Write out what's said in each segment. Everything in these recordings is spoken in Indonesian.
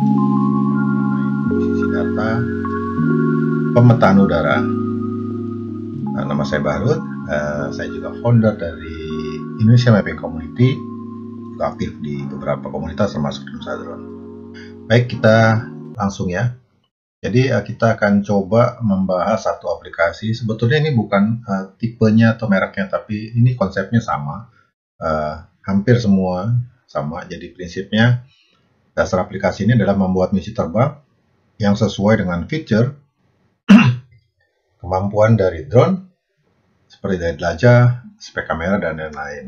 Sisi data pemetaan udara. Nama saya Bahrud, saya juga founder dari Indonesia Mapping Community, juga aktif di beberapa komunitas termasuk di Nusa Drone. Baik, kita langsung ya. Jadi kita akan coba membahas satu aplikasi. Sebetulnya ini bukan tipenya atau mereknya, tapi ini konsepnya sama. Hampir semua sama. Jadi prinsipnya dasar aplikasi ini adalah membuat misi terbang yang sesuai dengan fitur kemampuan dari drone, seperti dari jelajah, spek kamera, dan lain-lain.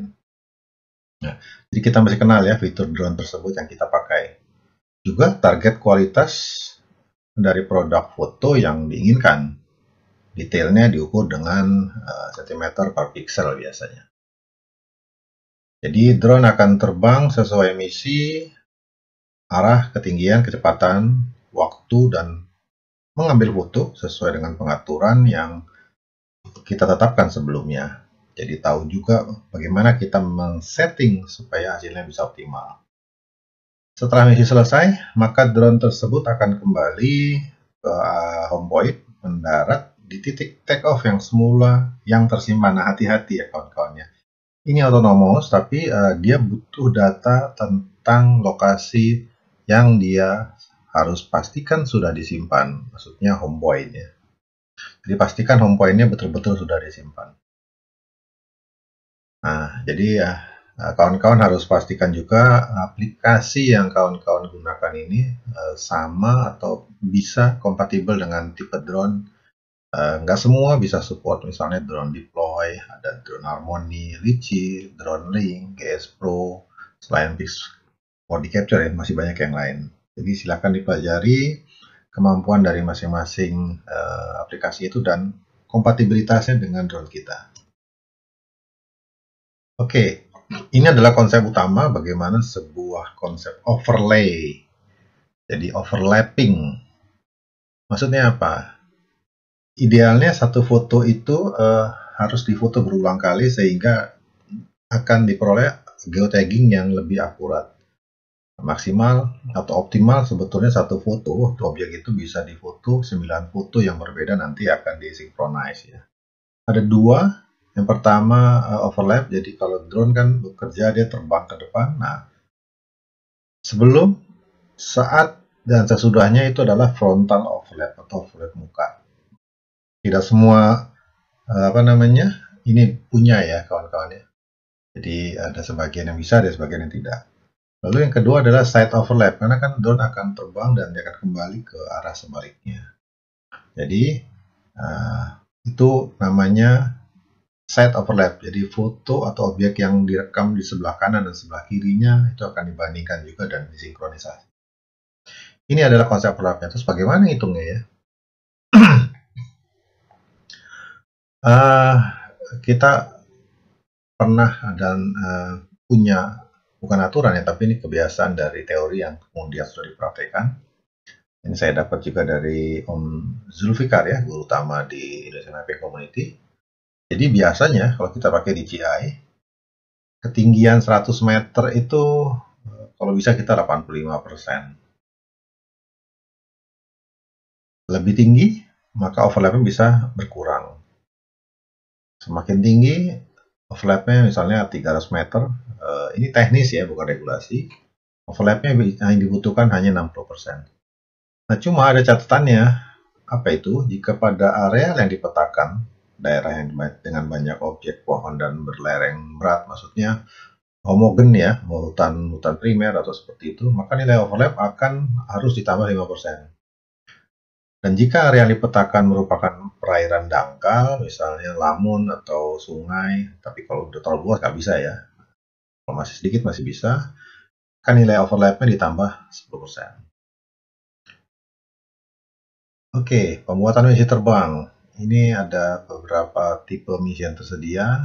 Nah, jadi kita masih kenal ya fitur drone tersebut yang kita pakai. Juga target kualitas dari produk foto yang diinginkan. Detailnya diukur dengan cm per pixel biasanya. Jadi drone akan terbang sesuai misi, arah, ketinggian, kecepatan, waktu, dan mengambil foto sesuai dengan pengaturan yang kita tetapkan sebelumnya. Jadi tahu juga bagaimana kita men-setting supaya hasilnya bisa optimal. Setelah misi selesai, maka drone tersebut akan kembali ke home point, mendarat di titik take off yang semula yang tersimpan. Nah, hati-hati ya kawan-kawannya. Ini otonomous, tapi dia butuh data tentang lokasi yang dia harus pastikan sudah disimpan, maksudnya home point ya. Jadi pastikan home point-nya betul-betul sudah disimpan. Nah, jadi ya kawan-kawan harus pastikan juga aplikasi yang kawan-kawan gunakan ini sama atau bisa kompatibel dengan tipe drone. Nggak semua bisa support, misalnya drone deploy, ada drone harmony, Litchi, drone link, GS Pro, selain Pix body capture ya, masih banyak yang lain. Jadi silakan dipelajari kemampuan dari masing-masing aplikasi itu dan kompatibilitasnya dengan drone kita. Oke, ini adalah konsep utama bagaimana sebuah konsep overlay. Jadi overlapping. Maksudnya apa? Idealnya satu foto itu harus difoto berulang kali sehingga akan diperoleh geotagging yang lebih akurat. Maksimal atau optimal sebetulnya satu foto, objek itu bisa difoto 9 foto yang berbeda, nanti akan disinkronize ya. Ada dua, yang pertama overlap, jadi kalau drone kan bekerja dia terbang ke depan. Nah, sebelum, saat, dan sesudahnya itu adalah frontal overlap atau overlap muka. Tidak semua ini punya ya kawan-kawan ya. Jadi ada sebagian yang bisa, ada sebagian yang tidak. Lalu yang kedua adalah side overlap, karena kan drone akan terbang dan dia akan kembali ke arah sebaliknya. Jadi itu namanya side overlap. Jadi foto atau objek yang direkam di sebelah kanan dan sebelah kirinya itu akan dibandingkan juga dan disinkronisasi. Ini adalah konsep overlapnya. Terus bagaimana hitungnya ya? Kita pernah dan punya, bukan aturan ya, tapi ini kebiasaan dari teori yang kemudian sudah dipraktekkan. Ini saya dapat juga dari Om Zulfikar ya, guru utama di Indonesia Mapping Community. Jadi biasanya kalau kita pakai DJI, ketinggian 100 meter itu kalau bisa kita 85%. Lebih tinggi, maka overlapnya bisa berkurang. Semakin tinggi, overlapnya misalnya 300 meter, ini teknis ya, bukan regulasi. Overlapnya yang dibutuhkan hanya 60%. Nah, cuma ada catatannya. Apa itu? Jika pada area yang dipetakan, daerah yang dengan banyak objek pohon dan berlereng berat, maksudnya homogen ya, hutan primer atau seperti itu, maka nilai overlap harus ditambah 5%. Dan jika area yang dipetakan merupakan perairan dangkal, misalnya lamun atau sungai, tapi kalau udah terlalu luas nggak bisa ya. Kalau masih sedikit masih bisa, kan nilai overlapnya ditambah 10%. Oke, pembuatan misi terbang. Ini ada beberapa tipe misi yang tersedia.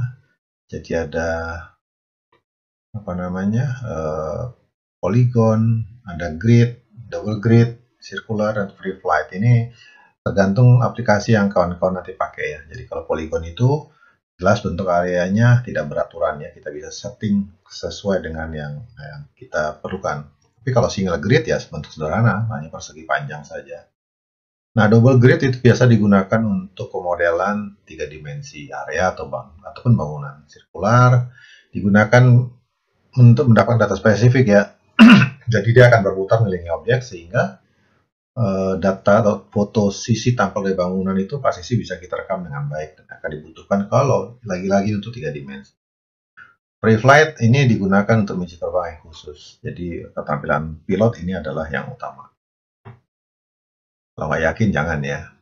Jadi ada polygon, ada grid, double grid, circular, dan free flight. Ini tergantung aplikasi yang kawan-kawan nanti pakai ya. Jadi kalau polygon itu jelas bentuk areanya tidak beraturan ya. Kita bisa setting sesuai dengan yang kita perlukan. Tapi kalau single grid ya bentuk sederhana, hanya persegi panjang saja. Nah, double grid itu biasa digunakan untuk pemodelan 3 dimensi area ataupun bangunan sirkular, digunakan untuk mendapatkan data spesifik ya. Jadi dia akan berputar mengelilingi objek sehingga data atau foto sisi tampil dari bangunan itu pasti bisa kita rekam dengan baik dan akan dibutuhkan kalau lagi-lagi untuk 3 dimensi. Pre-flight ini digunakan untuk misi terbang yang khusus. Jadi keterampilan pilot ini adalah yang utama. Kalau nggak yakin jangan ya.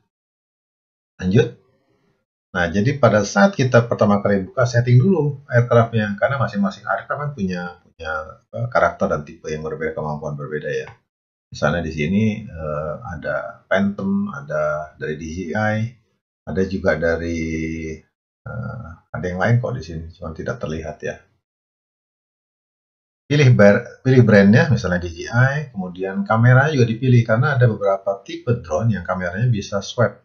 Lanjut. Nah, jadi pada saat kita pertama kali buka, setting dulu aircraft-nya karena masing-masing aircraft kan punya karakter dan tipe yang berbeda, kemampuan berbeda ya. Misalnya di sini ada Phantom, ada dari DJI, ada juga dari ada yang lain kok di sini, cuma tidak terlihat ya. Pilih brandnya, misalnya DJI, kemudian kamera juga dipilih karena ada beberapa tipe drone yang kameranya bisa swipe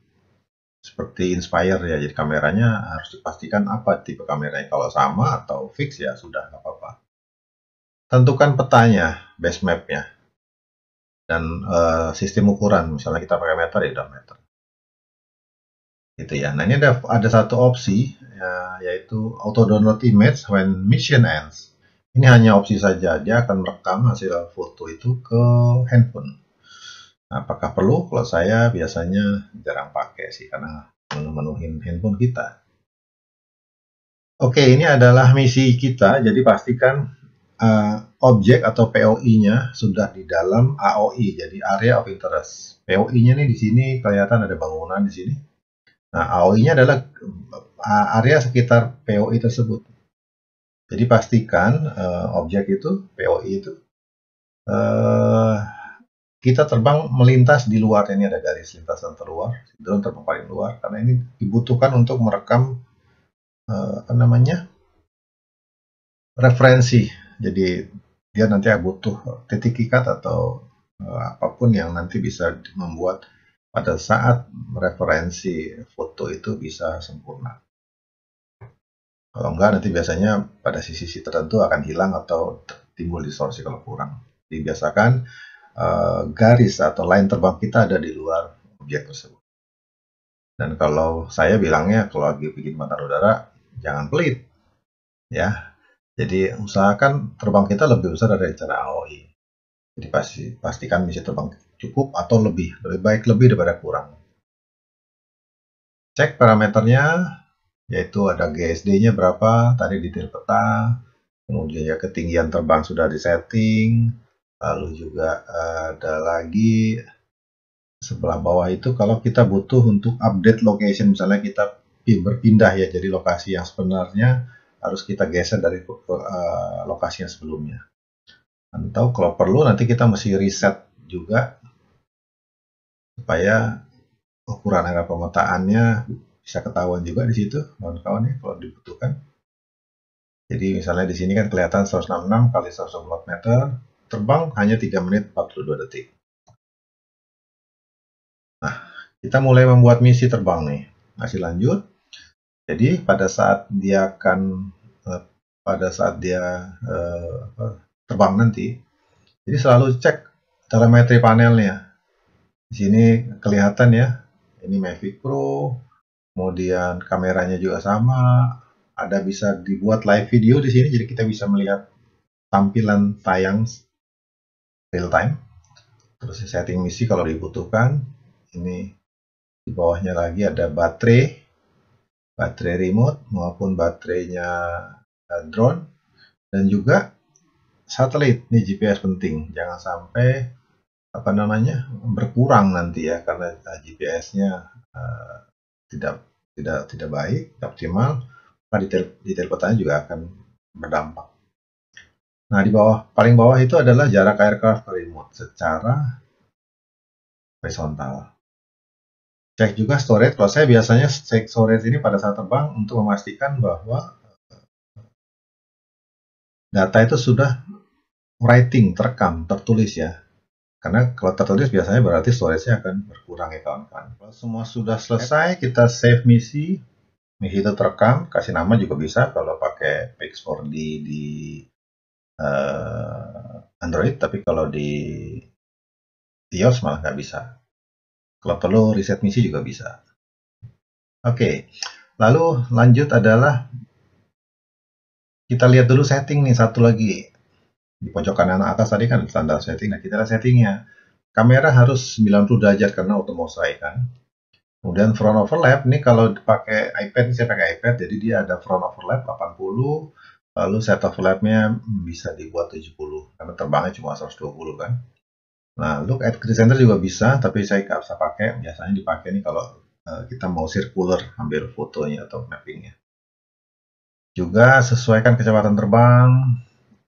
seperti Inspire ya, jadi kameranya harus dipastikan apa tipe kameranya, kalau sama atau fix ya sudah nggak apa-apa. Tentukan petanya, base mapnya, dan sistem ukuran, misalnya kita pakai meter ya udah meter. Gitu ya. Nah ini ada satu opsi ya, yaitu auto download image when mission ends. Ini hanya opsi saja, dia akan merekam hasil foto itu ke handphone. Nah, apakah perlu? Kalau saya biasanya jarang pakai sih karena memenuhi handphone kita. Oke, ini adalah misi kita, jadi pastikan objek atau POI-nya sudah di dalam AOI, jadi Area of Interest. POI-nya nih di sini kelihatan ada bangunan di sini. Nah, AOI-nya adalah area sekitar POI tersebut. Jadi pastikan objek itu, POI itu, kita terbang melintas di luar. Ini ada garis lintasan terluar, drone terbang paling luar, karena ini dibutuhkan untuk merekam referensi. Jadi dia nanti butuh titik ikat atau apapun yang nanti bisa membuat pada saat referensi foto itu bisa sempurna. Kalau enggak nanti biasanya pada sisi-sisi tertentu akan hilang atau timbul distorsi kalau kurang. Dibiasakan garis atau line terbang kita ada di luar objek tersebut. Dan kalau saya bilangnya kalau lagi bikin muatan udara jangan pelit ya. Jadi usahakan terbang kita lebih besar dari cara AOI. Jadi pastikan bisa terbang cukup atau lebih baik lebih daripada kurang. Cek parameternya, yaitu ada GSD-nya berapa, tadi detail peta, kemudian ya ketinggian terbang sudah disetting, lalu juga ada lagi sebelah bawah itu kalau kita butuh untuk update location, misalnya kita berpindah ya, jadi lokasi yang sebenarnya harus kita geser dari lokasi yang sebelumnya. Atau kalau perlu nanti kita mesti reset juga supaya ukuran area pemetaannya bisa ketahuan juga di situ, kawan-kawan ya, kalau dibutuhkan. Jadi misalnya di sini kan kelihatan 166 kali 124 meter, terbang hanya 3 menit 42 detik. Nah, kita mulai membuat misi terbang nih. Masih lanjut. Jadi pada saat dia terbang nanti, jadi selalu cek telemetri panelnya. Di sini kelihatan ya, ini Mavic Pro, kemudian kameranya juga sama, ada bisa dibuat live video di sini, jadi kita bisa melihat tampilan tayang real time. Terus setting misi kalau dibutuhkan. Ini di bawahnya lagi ada baterai remote maupun baterainya drone, dan juga satelit. Ini GPS penting, jangan sampai berkurang nanti ya, karena GPS-nya tidak baik, tidak optimal, maka detail petanya juga akan berdampak. Nah, di paling bawah itu adalah jarak aircraft ke remote secara horizontal. Cek juga storage. Kalau saya biasanya cek storage ini pada saat terbang untuk memastikan bahwa data itu sudah writing, terekam, tertulis ya. Karena kalau tertulis biasanya berarti storage-nya akan berkurang ya kawan-kawan. Kalau semua sudah selesai, kita save misi. Misi itu terekam, kasih nama juga bisa kalau pakai Pix4D di Android, tapi kalau di iOS malah nggak bisa. Kalau perlu reset misi juga bisa. Oke, lalu lanjut adalah kita lihat dulu setting nih, satu lagi. Di pojok kanan atas tadi kan standar setting. Nah, kita lihat settingnya. Kamera harus 90 derajat karena auto motion kan. Kemudian front overlap, ini kalau pakai iPad, saya pakai iPad, jadi dia ada front overlap 80, lalu set overlapnya bisa dibuat 70, karena terbangnya cuma 120 kan. Nah, look at grid center juga bisa, tapi saya nggak bisa pakai, biasanya dipakai nih kalau kita mau circular, ambil fotonya atau mappingnya. Juga sesuaikan kecepatan terbang,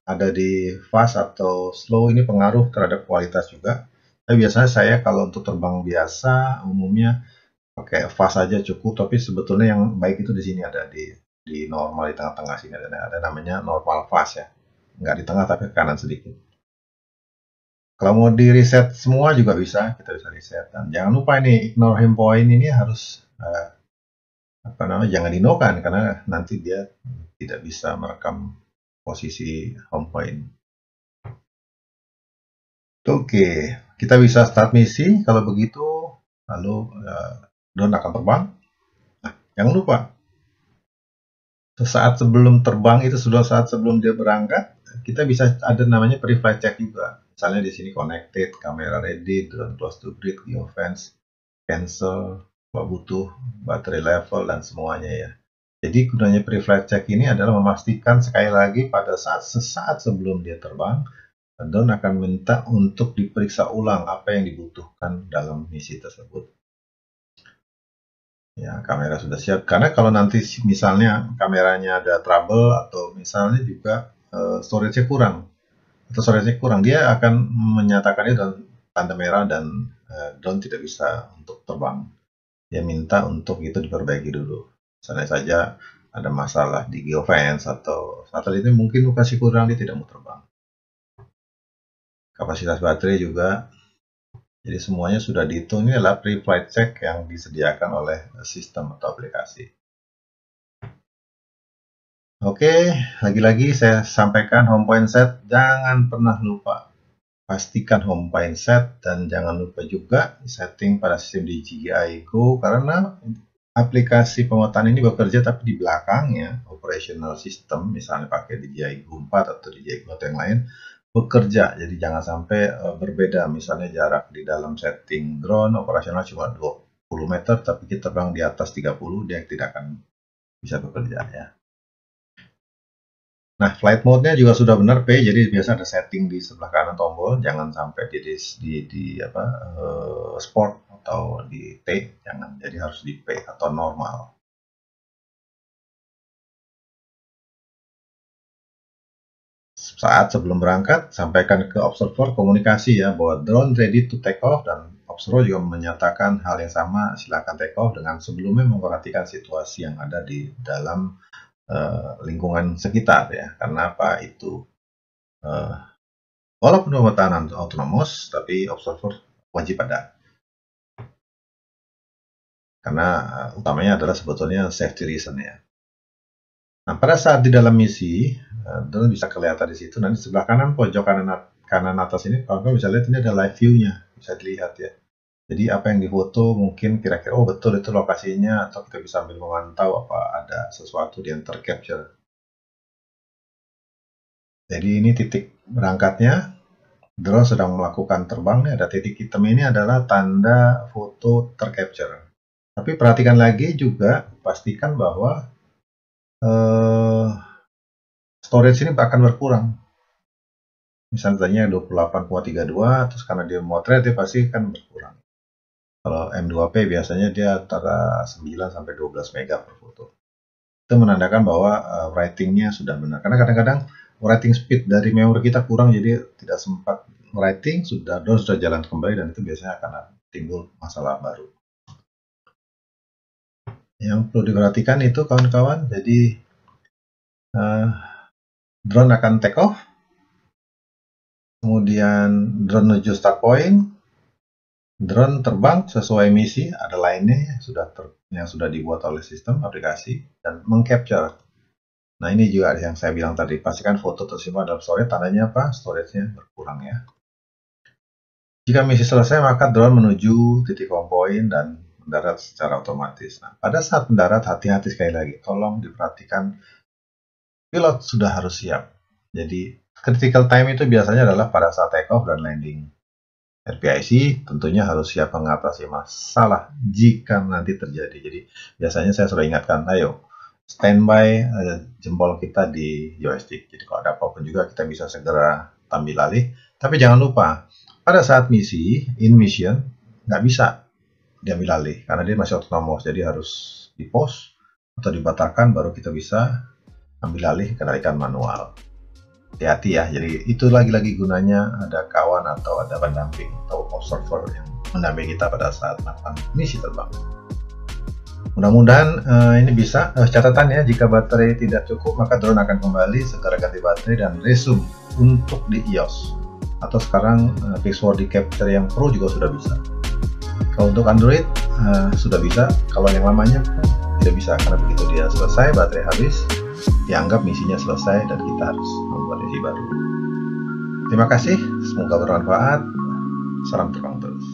ada di fast atau slow, ini pengaruh terhadap kualitas juga. Tapi biasanya saya kalau untuk terbang biasa, umumnya pakai fast aja cukup, tapi sebetulnya yang baik itu di sini ada di normal, di tengah-tengah sini ada namanya normal fast ya, nggak di tengah tapi ke kanan sedikit. Kalau mau di reset semua juga bisa, kita bisa reset. Dan jangan lupa ini ignore home point ini harus jangan dinokan karena nanti dia tidak bisa merekam posisi home point. Oke, kita bisa start misi kalau begitu, lalu drone akan terbang. Nah, jangan lupa sesaat sebelum terbang itu sudah saat sebelum dia berangkat, kita bisa ada namanya pre-flight check juga. Misalnya di sini connected, kamera ready, drone close to grid, geofence, cancel, kalau butuh baterai level dan semuanya ya. Jadi gunanya pre-flight check ini adalah memastikan sekali lagi pada sesaat sebelum dia terbang, drone akan minta untuk diperiksa ulang apa yang dibutuhkan dalam misi tersebut. Ya, kamera sudah siap. Karena kalau nanti misalnya kameranya ada trouble atau misalnya juga storage-nya kurang atau storage-nya kurang, dia akan menyatakannya dengan tanda merah dan drone tidak bisa untuk terbang. Dia minta untuk itu diperbaiki dulu. Misalnya saja ada masalah di geofence atau satelitnya mungkin lokasi kurang, dia tidak mau terbang. Kapasitas baterai juga. Jadi semuanya sudah dihitung. Ini adalah pre-flight check yang disediakan oleh sistem atau aplikasi. Oke, lagi-lagi saya sampaikan home point set. Jangan pernah lupa. Pastikan home point set dan jangan lupa juga setting pada sistem DJI Go karena aplikasi pemetaan ini bekerja tapi di belakangnya operational system misalnya pakai DJI Go 4 atau DJI Go atau yang lain bekerja, jadi jangan sampai berbeda, misalnya jarak di dalam setting drone operasional cuma 20 meter tapi kita terbang di atas 30, dia tidak akan bisa bekerja ya. Nah, flight mode-nya juga sudah benar P, jadi biasa ada setting di sebelah kanan tombol, jangan sampai di sport atau di T, jangan, jadi harus di P atau normal. Saat sebelum berangkat, sampaikan ke observer komunikasi ya bahwa drone ready to take off dan observer juga menyatakan hal yang sama, silakan take off dengan sebelumnya memperhatikan situasi yang ada di dalam lingkungan sekitar ya. Karena apa itu? Walaupun pemetaan autonomous, tapi observer wajib ada. Karena utamanya adalah sebetulnya safety reason ya. Nah, pada saat di dalam misi, drone bisa kelihatan di situ. Nanti sebelah kanan pojok kanan atas ini, kawan-kawan bisa lihat ini ada live view-nya, bisa dilihat ya. Jadi apa yang difoto mungkin kira-kira oh betul itu lokasinya, atau kita bisa sambil memantau apa ada sesuatu yang tercapture. Jadi ini titik berangkatnya, drone sedang melakukan terbang. Ada titik hitam ini adalah tanda foto tercapture. Tapi perhatikan lagi juga, pastikan bahwa storage ini akan berkurang. Misalnya tadinya 28,32, terus karena dia motret dia pasti kan berkurang. Kalau M2P biasanya dia antara 9 sampai 12 mega per foto. Itu menandakan bahwa writing-nya sudah benar. Karena kadang-kadang writing speed dari memori kita kurang, jadi tidak sempat writing, drone sudah jalan kembali dan itu biasanya akan timbul masalah baru. Yang perlu diperhatikan itu kawan-kawan, jadi drone akan take off, kemudian drone menuju start point, drone terbang sesuai misi, ada lainnya yang sudah dibuat oleh sistem aplikasi dan mengcapture. Nah, ini juga yang saya bilang tadi, pastikan foto tersimpan dalam storage, tandanya apa? Storage-nya berkurang ya. Jika misi selesai, maka drone menuju titik home point dan mendarat secara otomatis. Nah, pada saat mendarat, hati-hati sekali lagi, tolong diperhatikan, pilot sudah harus siap. Jadi, critical time itu biasanya adalah pada saat take off dan landing. RPIC tentunya harus siap mengatasi masalah jika nanti terjadi. Jadi biasanya saya sudah ingatkan, ayo standby jempol kita di joystick. Jadi kalau ada apapun juga kita bisa segera ambil alih. Tapi jangan lupa, pada saat misi, in mission, nggak bisa diambil alih karena dia masih otonomous. Jadi harus di pause atau dibatalkan baru kita bisa ambil alih kendalikan manual. Hati-hati ya, jadi itu lagi-lagi gunanya ada kawan atau ada pendamping atau observer yang mendampingi kita pada saat melakukan misi terbang. Mudah-mudahan ini bisa. Catatan ya, jika baterai tidak cukup maka drone akan kembali, segera ganti baterai dan resume untuk di iOS. Atau sekarang fixed body capture yang Pro juga sudah bisa. Kalau untuk Android sudah bisa, kalau yang lamanya tidak bisa karena begitu dia selesai, baterai habis, dianggap misinya selesai dan kita harus membuat misi baru. Terima kasih, semoga bermanfaat. Salam terbang terus.